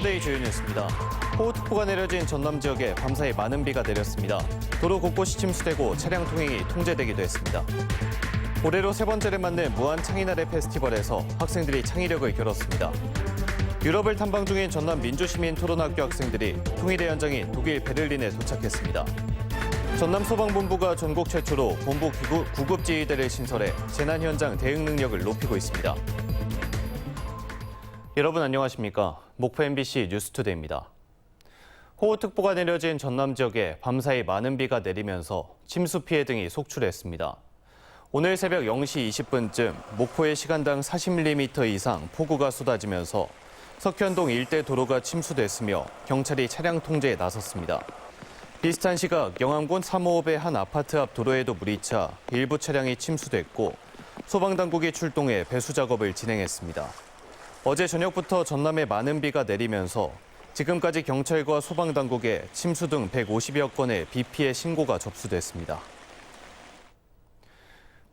뉴스투데이 주요 뉴스입니다. 호우특보가 내려진 전남 지역에 밤사이 많은 비가 내렸습니다. 도로 곳곳이 침수되고 차량 통행이 통제되기도 했습니다. 올해로 세 번째를 맞는 무한 창의나래 페스티벌에서 학생들이 창의력을 겨뤘습니다. 유럽을 탐방 중인 전남 민주시민 토론학교 학생들이 통일의 현장인 독일 베를린에 도착했습니다. 전남소방본부가 전국 최초로 본부 구급지휘대를 신설해 재난 현장 대응 능력을 높이고 있습니다. 여러분 안녕하십니까? 목포 MBC 뉴스투데이입니다. 호우특보가 내려진 전남 지역에 밤사이 많은 비가 내리면서 침수 피해 등이 속출했습니다. 오늘 새벽 0시 20분쯤 목포에 시간당 40mm 이상 폭우가 쏟아지면서 석현동 일대 도로가 침수됐으며 경찰이 차량 통제에 나섰습니다. 비슷한 시각 영암군 삼호읍의 한 아파트 앞 도로에도 물이 차 일부 차량이 침수됐고 소방당국이 출동해 배수 작업을 진행했습니다. 어제 저녁부터 전남에 많은 비가 내리면서 지금까지 경찰과 소방당국에 침수 등 150여 건의 비 피해 신고가 접수됐습니다.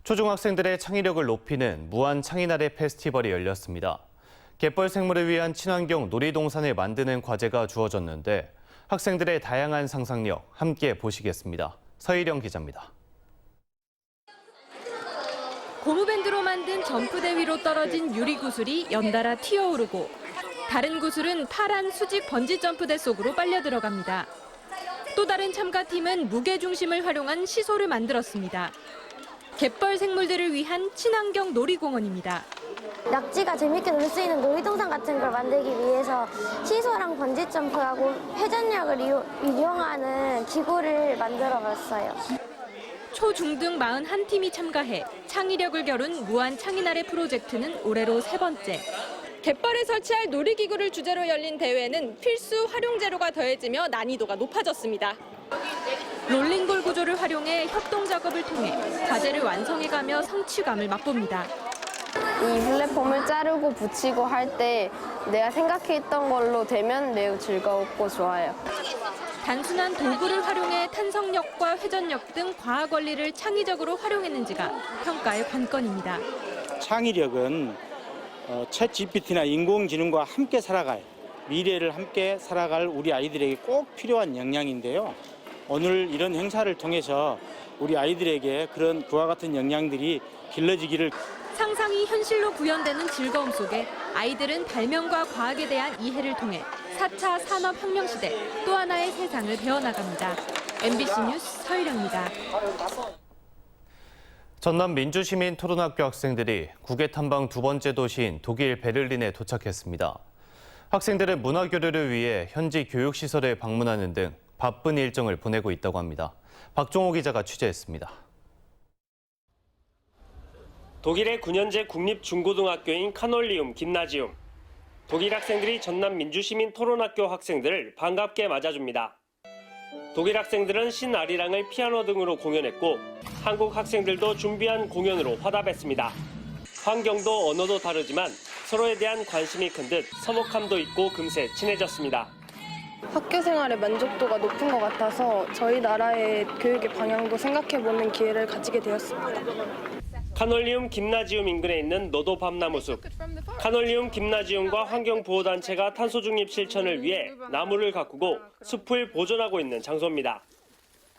초중학생들의 창의력을 높이는 무한 창의나래 페스티벌이 열렸습니다. 갯벌 생물을 위한 친환경 놀이동산을 만드는 과제가 주어졌는데 학생들의 다양한 상상력 함께 보시겠습니다. 서희령 기자입니다. 고무밴드로 만든 점프대 위로 떨어진 유리구슬이 연달아 튀어오르고 다른 구슬은 파란 수직 번지점프대 속으로 빨려 들어갑니다. 또 다른 참가팀은 무게중심을 활용한 시소를 만들었습니다. 갯벌 생물들을 위한 친환경 놀이공원입니다. 낙지가 재밌게 놀 수 있는 놀이동산 같은 걸 만들기 위해서 시소랑 번지점프하고 회전력을 이용하는 기구를 만들어봤어요. 초, 중 등 41팀이 참가해 창의력을 겨룬 무한 창의나래 프로젝트는 올해로 세 번째. 갯벌에 설치할 놀이기구를 주제로 열린 대회는 필수 활용 재료가 더해지며 난이도가 높아졌습니다. 롤링볼 구조를 활용해 협동 작업을 통해 과제를 완성해가며 성취감을 맛봅니다. 이 플랫폼을 자르고 붙이고 할 때 내가 생각했던 걸로 되면 매우 즐겁고 좋아요. 단순한 도구를 활용해 탄성력과 회전력 등 과학 원리를 창의적으로 활용했는지가 평가의 관건입니다. 창의력은 챗 GPT나 인공지능과 함께 살아갈, 미래를 함께 살아갈 우리 아이들에게 꼭 필요한 역량인데요. 오늘 이런 행사를 통해서 우리 아이들에게 그런 그와 같은 역량들이 길러지기를. 상상이 현실로 구현되는 즐거움 속에 아이들은 발명과 과학에 대한 이해를 통해 4차 산업혁명 시대 또 하나의 세상을 배워나갑니다. MBC 뉴스 서희령입니다. 전남 민주시민 토론학교 학생들이 국외 탐방 두 번째 도시인 독일 베를린에 도착했습니다. 학생들은 문화교류를 위해 현지 교육시설에 방문하는 등 바쁜 일정을 보내고 있다고 합니다. 박종호 기자가 취재했습니다. 독일의 9년제 국립중고등학교인 카놀리움 김나지움. 독일 학생들이 전남 민주시민 토론학교 학생들을 반갑게 맞아줍니다. 독일 학생들은 신아리랑을 피아노 등으로 공연했고 한국 학생들도 준비한 공연으로 화답했습니다. 환경도 언어도 다르지만 서로에 대한 관심이 큰 듯 서먹함도 있고 금세 친해졌습니다. 학교 생활의 만족도가 높은 것 같아서 저희 나라의 교육의 방향도 생각해보는 기회를 가지게 되었습니다. 카놀리움 김나지움 인근에 있는 노도 밤나무숲. 카놀리움 김나지움과 환경보호단체가 탄소 중립 실천을 위해 나무를 가꾸고 숲을 보존하고 있는 장소입니다.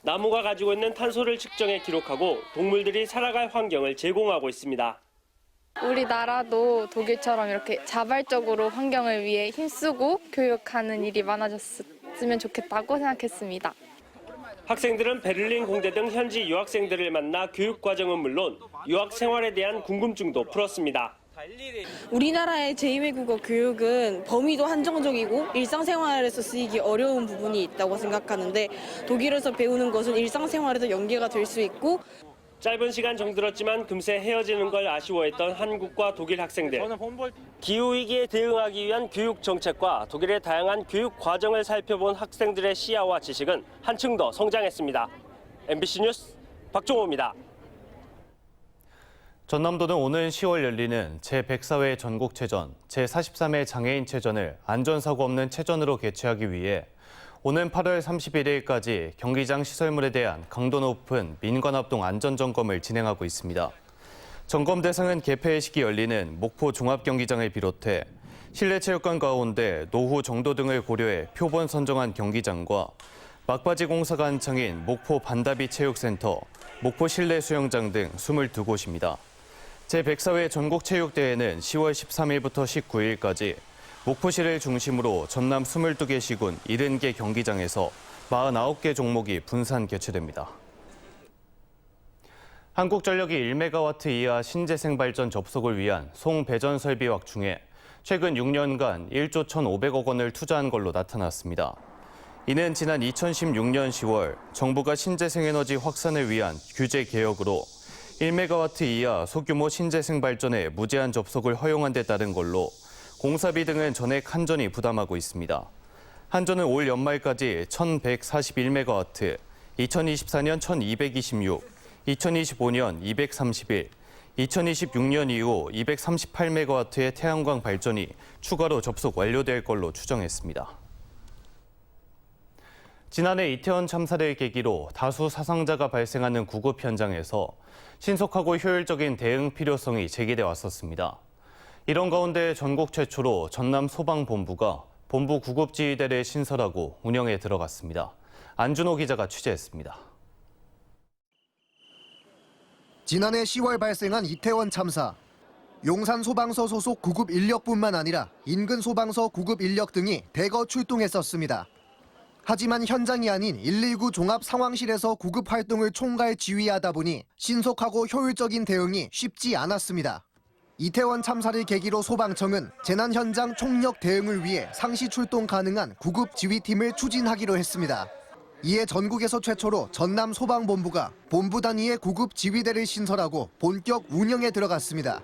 나무가 가지고 있는 탄소를 측정해 기록하고 동물들이 살아갈 환경을 제공하고 있습니다. 우리나라도 독일처럼 이렇게 자발적으로 환경을 위해 힘쓰고 교육하는 일이 많아졌으면 좋겠다고 생각했습니다. 학생들은 베를린 공대 등 현지 유학생들을 만나 교육 과정은 물론 유학 생활에 대한 궁금증도 풀었습니다. 우리나라의 제2외국어 교육은 범위도 한정적이고 일상생활에서 쓰이기 어려운 부분이 있다고 생각하는데 독일에서 배우는 것은 일상생활에도 연계가 될 수 있고 짧은 시간 정들었지만 금세 헤어지는 걸 아쉬워했던 한국과 독일 학생들. 기후위기에 대응하기 위한 교육 정책과 독일의 다양한 교육 과정을 살펴본 학생들의 시야와 지식은 한층 더 성장했습니다. MBC 뉴스 박종호입니다. 전남도는 오는 10월 열리는 제104회 전국체전, 제43회 장애인체전을 안전사고 없는 체전으로 개최하기 위해 오는 8월 31일까지 경기장 시설물에 대한 강도 높은 민관합동 안전점검을 진행하고 있습니다. 점검 대상은 개폐식이 열리는 목포 종합경기장을 비롯해 실내체육관 가운데 노후 정도 등을 고려해 표본 선정한 경기장과 막바지 공사가 한창인 목포 반다비 체육센터, 목포 실내 수영장 등 22곳입니다. 제104회 전국체육대회는 10월 13일부터 19일까지 목포시를 중심으로 전남 22개 시군 70개 경기장에서 49개 종목이 분산 개최됩니다. 한국전력이 1메가와트 이하 신재생 발전 접속을 위한 송배전 설비 확충에 최근 6년간 1조 1,500억 원을 투자한 걸로 나타났습니다. 이는 지난 2016년 10월 정부가 신재생 에너지 확산을 위한 규제 개혁으로 1메가와트 이하 소규모 신재생 발전의 무제한 접속을 허용한 데 따른 걸로 공사비 등은 전액 한전이 부담하고 있습니다. 한전은 올 연말까지 1,141메가와트, 2024년 1,226, 2025년 231, 2026년 이후 238메가와트의 태양광 발전이 추가로 접속 완료될 걸로 추정했습니다. 지난해 이태원 참사를 계기로 다수 사상자가 발생하는 구급 현장에서 신속하고 효율적인 대응 필요성이 제기돼 왔었습니다. 이런 가운데 전국 최초로 전남 소방본부가 본부 구급지휘대를 신설하고 운영에 들어갔습니다. 안준호 기자가 취재했습니다. 지난해 10월 발생한 이태원 참사. 용산 소방서 소속 구급 인력뿐만 아니라 인근 소방서 구급 인력 등이 대거 출동했었습니다. 하지만 현장이 아닌 119 종합 상황실에서 구급 활동을 총괄 지휘하다 보니 신속하고 효율적인 대응이 쉽지 않았습니다. 이태원 참사를 계기로 소방청은 재난 현장 총력 대응을 위해 상시 출동 가능한 구급 지휘팀을 추진하기로 했습니다. 이에 전국에서 최초로 전남 소방본부가 본부 단위의 구급 지휘대를 신설하고 본격 운영에 들어갔습니다.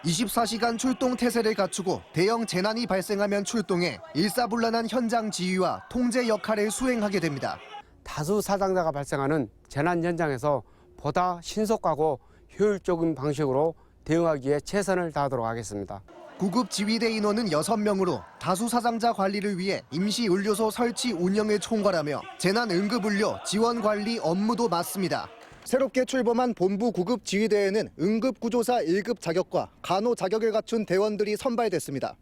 24시간 출동 태세를 갖추고 대형 재난이 발생하면 출동해 일사불란한 현장 지휘와 통제 역할을 수행하게 됩니다. 다수 사상자가 발생하는 재난 현장에서 보다 신속하고 효율적인 방식으로 대응하기에 최선을 다하도록 하겠습니다. 구급 지휘대 인원은 6명으로 다수 사상자 관리를 위해 임시 의료소 설치 운영을 총괄하며 재난 응급 의료 지원 관리 업무도 맡습니다. 새롭게 출범한 본부 구급 지휘대에는 응급구조사 1급 자격과 간호 자격을 갖춘 대원들이 선발됐습니다.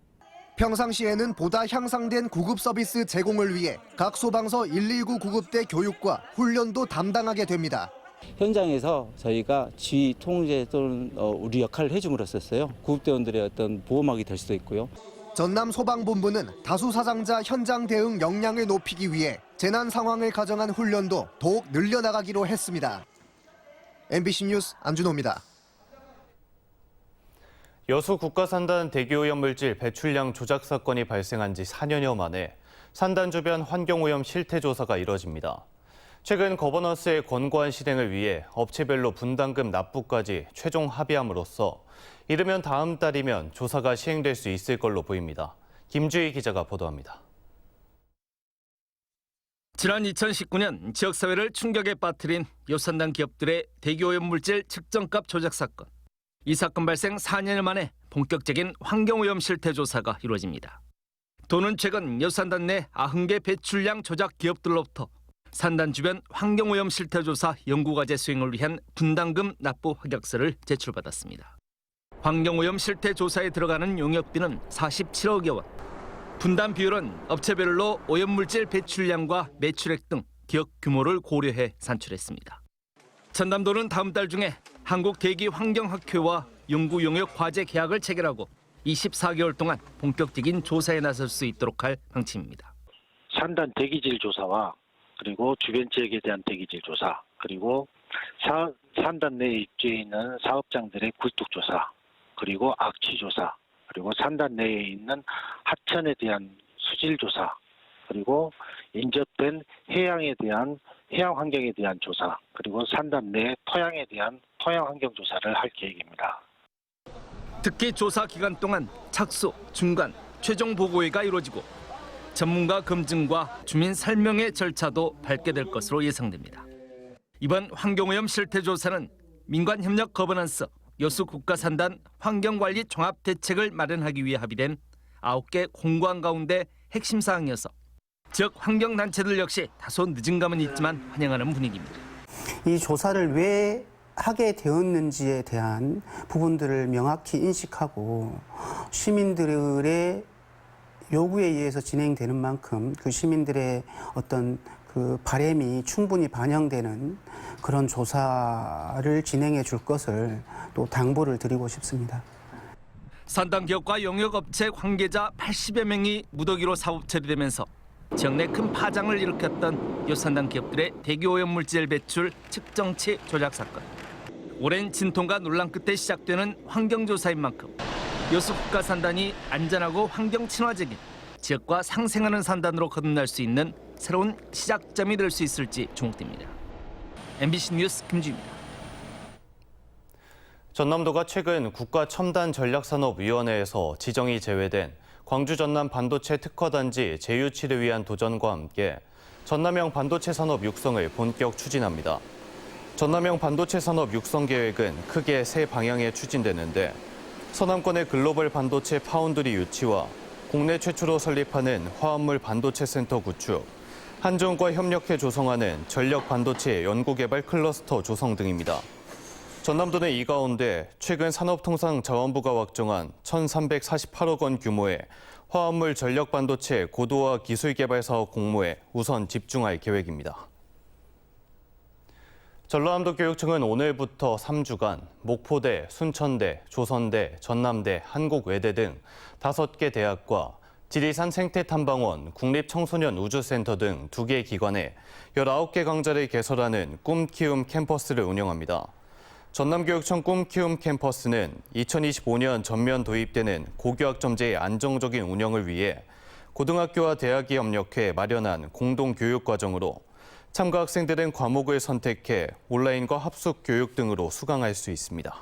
평상시에는 보다 향상된 구급 서비스 제공을 위해 각 소방서 119 구급대 교육과 훈련도 담당하게 됩니다. 현장에서 저희가 지휘, 통제 또는 우리 역할을 해줌으로써 구급대원들의 어떤 보호막이 될 수도 있고요. 전남 소방본부는 다수 사상자 현장 대응 역량을 높이기 위해 재난 상황을 가정한 훈련도 더욱 늘려나가기로 했습니다. MBC 뉴스 안준호입니다. 여수 국가산단 대기오염물질 배출량 조작 사건이 발생한 지 4년여 만에 산단 주변 환경오염 실태조사가 이뤄집니다. 최근 거버넌스의 권고안 실행을 위해 업체별로 분담금 납부까지 최종 합의함으로써 이르면 다음 달이면 조사가 시행될 수 있을 걸로 보입니다. 김주희 기자가 보도합니다. 지난 2019년 지역사회를 충격에 빠뜨린 여수산단 기업들의 대기오염물질 측정값 조작 사건. 이 사건 발생 4년 만에 본격적인 환경오염 실태조사가 이루어집니다. 도는 최근 여수산단 내 90개 배출량 조작 기업들로부터 산단 주변 환경오염 실태조사 연구과제 수행을 위한 분담금 납부 확약서를 제출받았습니다. 환경오염 실태조사에 들어가는 용역비는 47억여 원. 분담 비율은 업체별로 오염물질 배출량과 매출액 등 기업 규모를 고려해 산출했습니다. 전남도는 다음 달 중에 한국대기환경학회와 연구용역 과제 계약을 체결하고 24개월 동안 본격적인 조사에 나설 수 있도록 할 방침입니다. 산단 대기질 조사와 그리고 주변 지역에 대한 대기질 조사, 그리고 산단 내에 입주해 있는 사업장들의 굴뚝 조사, 그리고 악취 조사, 그리고 산단 내에 있는 하천에 대한 수질 조사, 그리고 인접된 해양에 대한 해양 환경에 대한 조사, 그리고 산단 내 토양에 대한 토양 환경 조사를 할 계획입니다. 특히 조사 기간 동안 착수, 중간, 최종 보고회가 이루어지고 전문가 검증과 주민 설명의 절차도 밟게 될 것으로 예상됩니다. 이번 환경오염 실태조사는 민관협력 거버넌스, 여수 국가산단 환경관리 종합대책을 마련하기 위해 합의된 9개 공고안 가운데 핵심 사항이어서 지역 환경단체들 역시 다소 늦은 감은 있지만 환영하는 분위기입니다. 이 조사를 왜 하게 되었는지에 대한 부분들을 명확히 인식하고 시민들의 요구에 의해서 진행되는 만큼 그 시민들의 어떤 그 바람이 충분히 반영되는 그런 조사를 진행해 줄 것을 또 당부를 드리고 싶습니다. 산단 기업과 용역업체 관계자 80여 명이 무더기로 사업 처리되면서 지역 내 큰 파장을 일으켰던 요산단 기업들의 대기 오염 물질 배출 측정치 조작 사건. 오랜 진통과 논란 끝에 시작되는 환경조사인 만큼 여수 국가산단이 안전하고 환경 친화적인 지역과 상생하는 산단으로 거듭날 수 있는 새로운 시작점이 될 수 있을지 주목됩니다. MBC 뉴스 김주입니다. 전남도가 최근 국가첨단전략산업위원회에서 지정이 제외된 광주 전남 반도체 특허단지 재유치를 위한 도전과 함께 전남형 반도체 산업 육성을 본격 추진합니다. 전남형 반도체 산업 육성 계획은 크게 세 방향에 추진되는데 서남권의 글로벌 반도체 파운드리 유치와 국내 최초로 설립하는 화합물 반도체 센터 구축, 한전과 협력해 조성하는 전력 반도체 연구개발 클러스터 조성 등입니다. 전남도는 이 가운데 최근 산업통상자원부가 확정한 1,348억 원 규모의 화합물 전력 반도체 고도화 기술 개발 사업 공모에 우선 집중할 계획입니다. 전라남도 교육청은 오늘부터 3주간 목포대, 순천대, 조선대, 전남대, 한국외대 등 5개 대학과 지리산 생태탐방원, 국립청소년우주센터 등 2개 기관에 19개 강좌를 개설하는 꿈키움 캠퍼스를 운영합니다. 전남교육청 꿈키움 캠퍼스는 2025년 전면 도입되는 고교학점제의 안정적인 운영을 위해 고등학교와 대학이 협력해 마련한 공동교육과정으로 참가 학생들은 과목을 선택해 온라인과 합숙 교육 등으로 수강할 수 있습니다.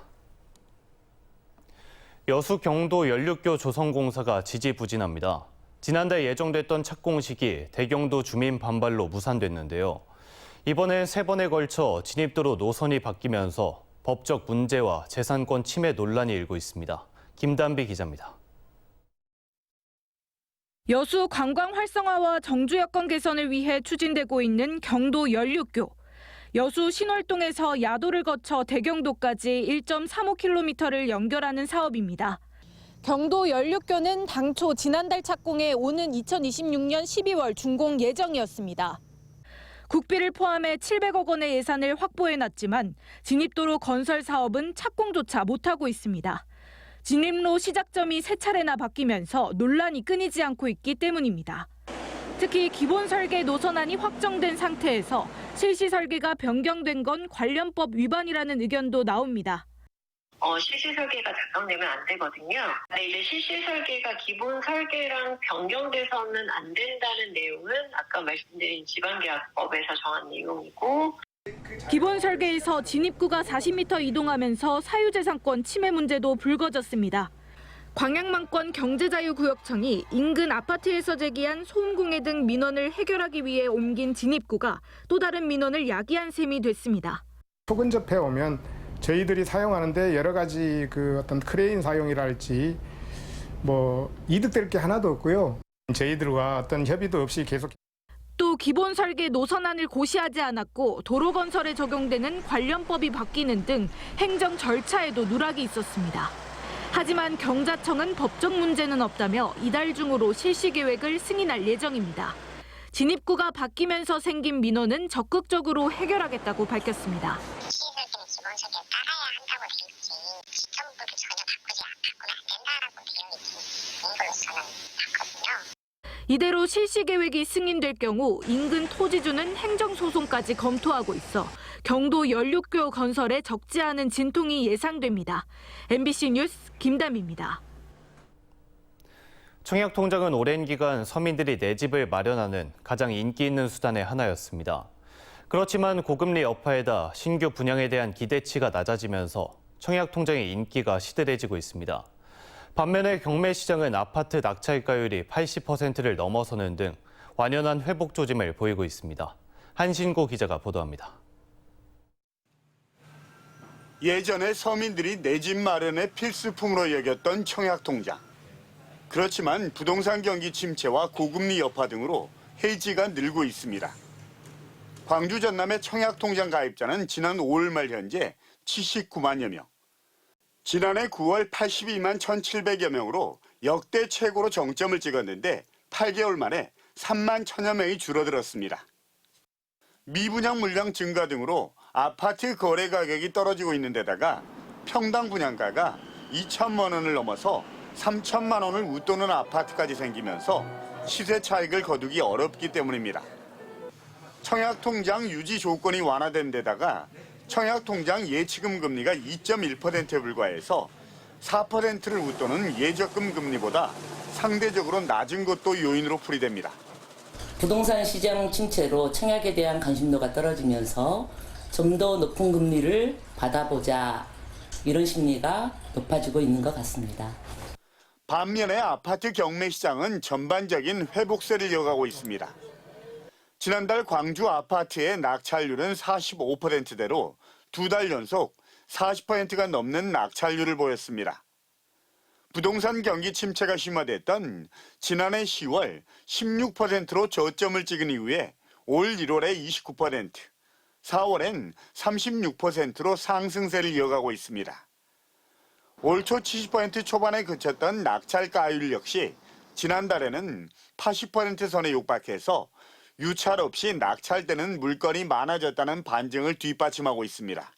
여수 경도 연륙교 조성공사가 지지부진합니다. 지난달 예정됐던 착공식이 대경도 주민 반발로 무산됐는데요. 이번엔 3번에 걸쳐 진입도로 노선이 바뀌면서 법적 문제와 재산권 침해 논란이 일고 있습니다. 김단비 기자입니다. 여수 관광 활성화와 정주 여건 개선을 위해 추진되고 있는 경도 연륙교. 여수 신월동에서 야도를 거쳐 대경도까지 1.35km를 연결하는 사업입니다. 경도 연륙교는 당초 지난달 착공해 오는 2026년 12월 준공 예정이었습니다. 국비를 포함해 700억 원의 예산을 확보해놨지만 진입도로 건설 사업은 착공조차 못하고 있습니다. 진입로 시작점이 3차례나 바뀌면서 논란이 끊이지 않고 있기 때문입니다. 특히 기본 설계 노선안이 확정된 상태에서 실시 설계가 변경된 건 관련법 위반이라는 의견도 나옵니다. 실시 설계가 작성되면 안 되거든요. 근데 이제 실시 설계가 기본 설계랑 변경돼서는 안 된다는 내용은 아까 말씀드린 지방계약법에서 정한 내용이고, 기본 설계에서 진입구가 40m 이동하면서 사유재산권 침해 문제도 불거졌습니다. 광양만권 경제자유구역청이 인근 아파트에서 제기한 소음공해 등 민원을 해결하기 위해 옮긴 진입구가 또 다른 민원을 야기한 셈이 됐습니다. 소근접해 오면 저희들이 사용하는데 여러 가지 그 어떤 크레인 사용이랄지 이득될 게 하나도 없고요. 저희들과 어떤 협의도 없이 계속. 또 기본 설계 노선안을 고시하지 않았고 도로 건설에 적용되는 관련법이 바뀌는 등 행정 절차에도 누락이 있었습니다. 하지만 경자청은 법적 문제는 없다며 이달 중으로 실시 계획을 승인할 예정입니다. 진입구가 바뀌면서 생긴 민원은 적극적으로 해결하겠다고 밝혔습니다. 시설들은 기본 설계를 따라야 한다고 돼 있지 시청부를 전혀 바꾸면 안 된다라고 되어 있는 걸로서는 맞거든요. 이대로 실시 계획이 승인될 경우 인근 토지주는 행정소송까지 검토하고 있어 경도 연륙교 건설에 적지 않은 진통이 예상됩니다. MBC 뉴스 김담입니다. 청약통장은 오랜 기간 서민들이 내 집을 마련하는 가장 인기 있는 수단의 하나였습니다. 그렇지만 고금리 여파에다 신규 분양에 대한 기대치가 낮아지면서 청약통장의 인기가 시들해지고 있습니다. 반면에 경매시장은 아파트 낙찰가율이 80%를 넘어서는 등 완연한 회복 조짐을 보이고 있습니다. 한신고 기자가 보도합니다. 예전에 서민들이 내 집 마련의 필수품으로 여겼던 청약통장. 그렇지만 부동산 경기 침체와 고금리 여파 등으로 해지가 늘고 있습니다. 광주 전남의 청약통장 가입자는 지난 5월 말 현재 79만여 명. 지난해 9월 82만 1,700여 명으로 역대 최고로 정점을 찍었는데 8개월 만에 3만 1,000여 명이 줄어들었습니다. 미분양 물량 증가 등으로 아파트 거래 가격이 떨어지고 있는 데다가 평당 분양가가 2천만 원을 넘어서 3천만 원을 웃도는 아파트까지 생기면서 시세 차익을 거두기 어렵기 때문입니다. 청약통장 유지 조건이 완화된 데다가 청약통장 예치금 금리가 2.1%에 불과해서 4%를 웃도는 예적금 금리보다 상대적으로 낮은 것도 요인으로 풀이됩니다. 부동산 시장 침체로 청약에 대한 관심도가 떨어지면서 좀 더 높은 금리를 받아보자 이런 심리가 높아지고 있는 것 같습니다. 반면에 아파트 경매 시장은 전반적인 회복세를 이어가고 있습니다. 지난달 광주 아파트의 낙찰률은 45%대로 2달 연속 40%가 넘는 낙찰률을 보였습니다. 부동산 경기 침체가 심화됐던 지난해 10월 16%로 저점을 찍은 이후에 올 1월에 29%, 4월엔 36%로 상승세를 이어가고 있습니다. 올 초 70% 초반에 그쳤던 낙찰가율 역시 지난달에는 80% 선에 육박해서 유찰 없이 낙찰되는 물건이 많아졌다는 반증을 뒷받침하고 있습니다.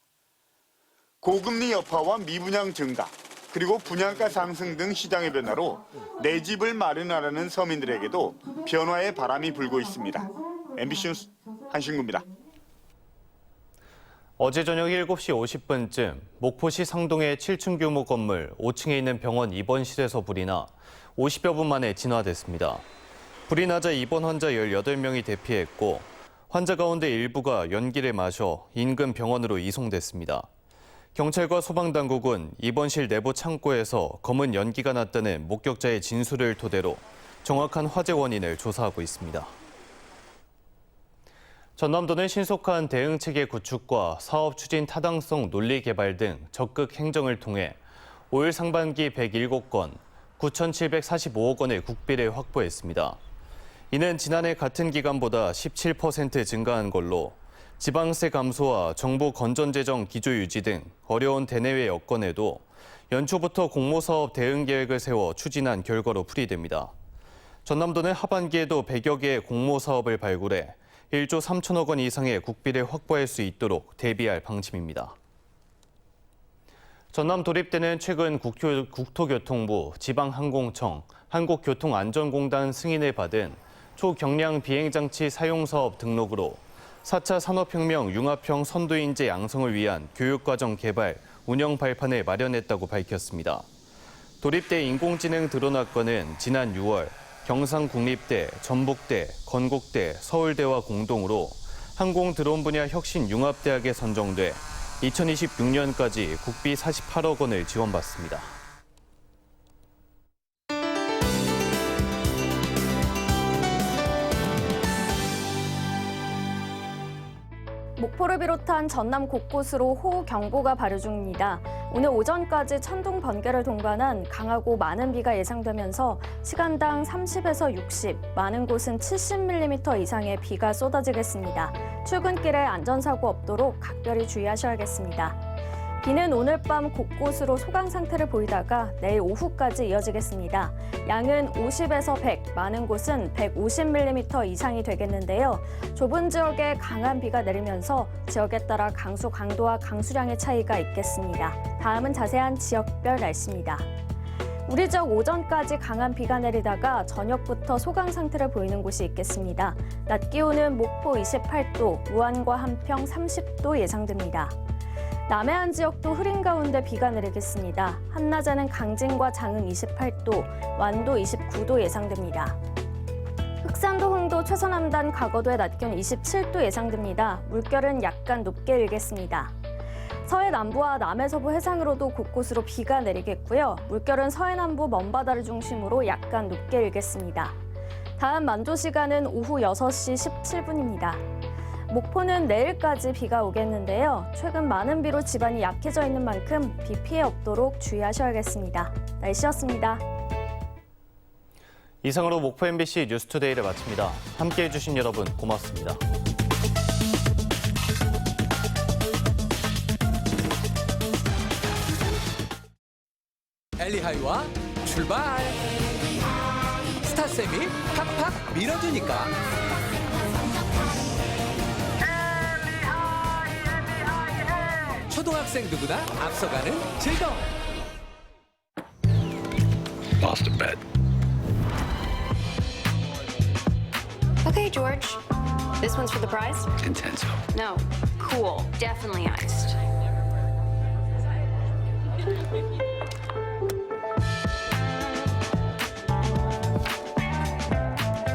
고금리 여파와 미분양 증가, 그리고 분양가 상승 등 시장의 변화로 내 집을 마련하려는 서민들에게도 변화의 바람이 불고 있습니다. MBC 뉴스 한신구입니다. 어제 저녁 7시 50분쯤 목포시 상동의 7층 규모 건물 5층에 있는 병원 입원실에서 불이 나 50여 분 만에 진화됐습니다. 불이 나자 입원 환자 18명이 대피했고 환자 가운데 일부가 연기를 마셔 인근 병원으로 이송됐습니다. 경찰과 소방당국은 입원실 내부 창고에서 검은 연기가 났다는 목격자의 진술을 토대로 정확한 화재 원인을 조사하고 있습니다. 전남도는 신속한 대응체계 구축과 사업 추진 타당성 논리 개발 등 적극 행정을 통해 올 상반기 107건, 9,745억 원의 국비를 확보했습니다. 이는 지난해 같은 기간보다 17% 증가한 걸로 지방세 감소와 정부 건전재정 기조 유지 등 어려운 대내외 여건에도 연초부터 공모사업 대응 계획을 세워 추진한 결과로 풀이됩니다. 전남도는 하반기에도 100여 개의 공모사업을 발굴해 1조 3천억 원 이상의 국비를 확보할 수 있도록 대비할 방침입니다. 전남 도립대는 최근 국토교통부, 지방항공청, 한국교통안전공단 승인을 받은 초경량 비행장치 사용사업 등록으로 4차 산업혁명 융합형 선도인재 양성을 위한 교육과정 개발, 운영 발판을 마련했다고 밝혔습니다. 도립대 인공지능 드론학과는 지난 6월 경상국립대, 전북대, 건국대, 서울대와 공동으로 항공 드론 분야 혁신 융합대학에 선정돼 2026년까지 국비 48억 원을 지원받습니다. 목포를 비롯한 전남 곳곳으로 호우경보가 발효 중입니다. 오늘 오전까지 천둥, 번개를 동반한 강하고 많은 비가 예상되면서 시간당 30에서 60, 많은 곳은 70mm 이상의 비가 쏟아지겠습니다. 출근길에 안전사고 없도록 각별히 주의하셔야겠습니다. 비는 오늘 밤 곳곳으로 소강 상태를 보이다가 내일 오후까지 이어지겠습니다. 양은 50에서 100, 많은 곳은 150mm 이상이 되겠는데요. 좁은 지역에 강한 비가 내리면서 지역에 따라 강수 강도와 강수량의 차이가 있겠습니다. 다음은 자세한 지역별 날씨입니다. 우리 지역 오전까지 강한 비가 내리다가 저녁부터 소강 상태를 보이는 곳이 있겠습니다. 낮 기온은 목포 28도, 무안과 한평 30도 예상됩니다. 남해안 지역도 흐린 가운데 비가 내리겠습니다. 한낮에는 강진과 장흥 28도, 완도 29도 예상됩니다. 흑산도, 흥도, 최서남단, 가거도의 낮 기온 27도 예상됩니다. 물결은 약간 높게 일겠습니다. 서해 남부와 남해서부 해상으로도 곳곳으로 비가 내리겠고요. 물결은 서해 남부 먼바다를 중심으로 약간 높게 일겠습니다. 다음 만조 시간은 오후 6시 17분입니다. 목포는 내일까지 비가 오겠는데요. 최근 많은 비로 지반이 약해져 있는 만큼 비 피해 없도록 주의하셔야겠습니다. 날씨였습니다. 이상으로 목포 MBC 뉴스투데이를 마칩니다. 함께해 주신 여러분 고맙습니다. 엘리하이와 출발. 스타쌤이 팍팍 밀어주니까. 초등학생 누구나 앞서가는 즐거움. Lost a bet. Okay, George. This one's for the prize? Intenso. No. Cool. Definitely iced.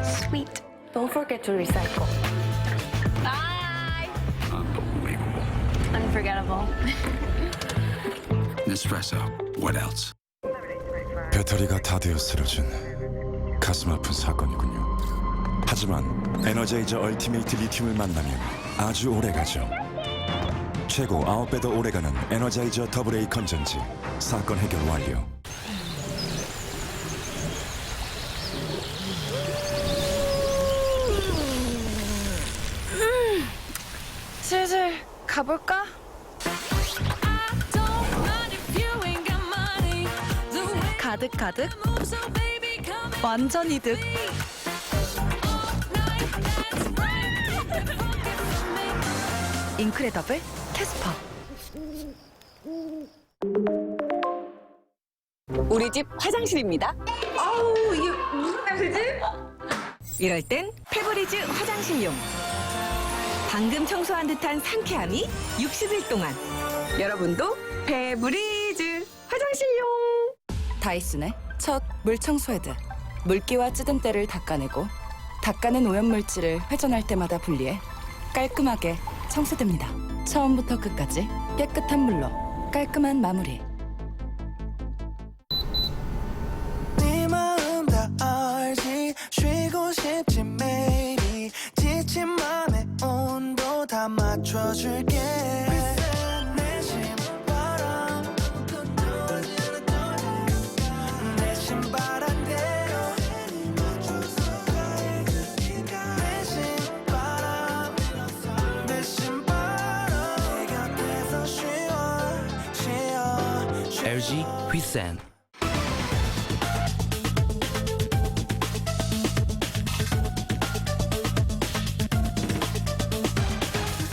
Sweet. Don't forget to recycle. Bye. Unbelievable. Unforgettable. Nespresso. What else? 배터리가 다 되어 쓰러진 가슴 아픈 사건이군요. 하지만 에너자이저 얼티메이트 리튬을 만나면 아주 오래가죠. 최고 9배 더 오래가는 에너자이저 AA 건전지. 사건 해결 완료. 슬슬 가볼까? 가득가득 완전 이득. 인크레더블 캐스퍼. 우리 집 화장실입니다. 아우, 이게 무슨 냄새지? 이럴 땐 페브리즈 화장실용. 방금 청소한 듯한 상쾌함이 60일 동안. 여러분도 페브리즈 화장실용. 다이슨의 첫 물청소 헤드. 물기와 찌든 때를 닦아내고 닦아낸 오염물질을 회전할 때마다 분리해 깔끔하게 청소됩니다. 처음부터 끝까지 깨끗한 물로 깔끔한 마무리. 네 마음 다 알지. 쉬고 싶지 매일이. 지친 맘의 온도 다 맞춰줄게. 내 신바람 내 신바람 대로 내 신바람 내 신바람 내 곁에서 쉬어 LG 휘센.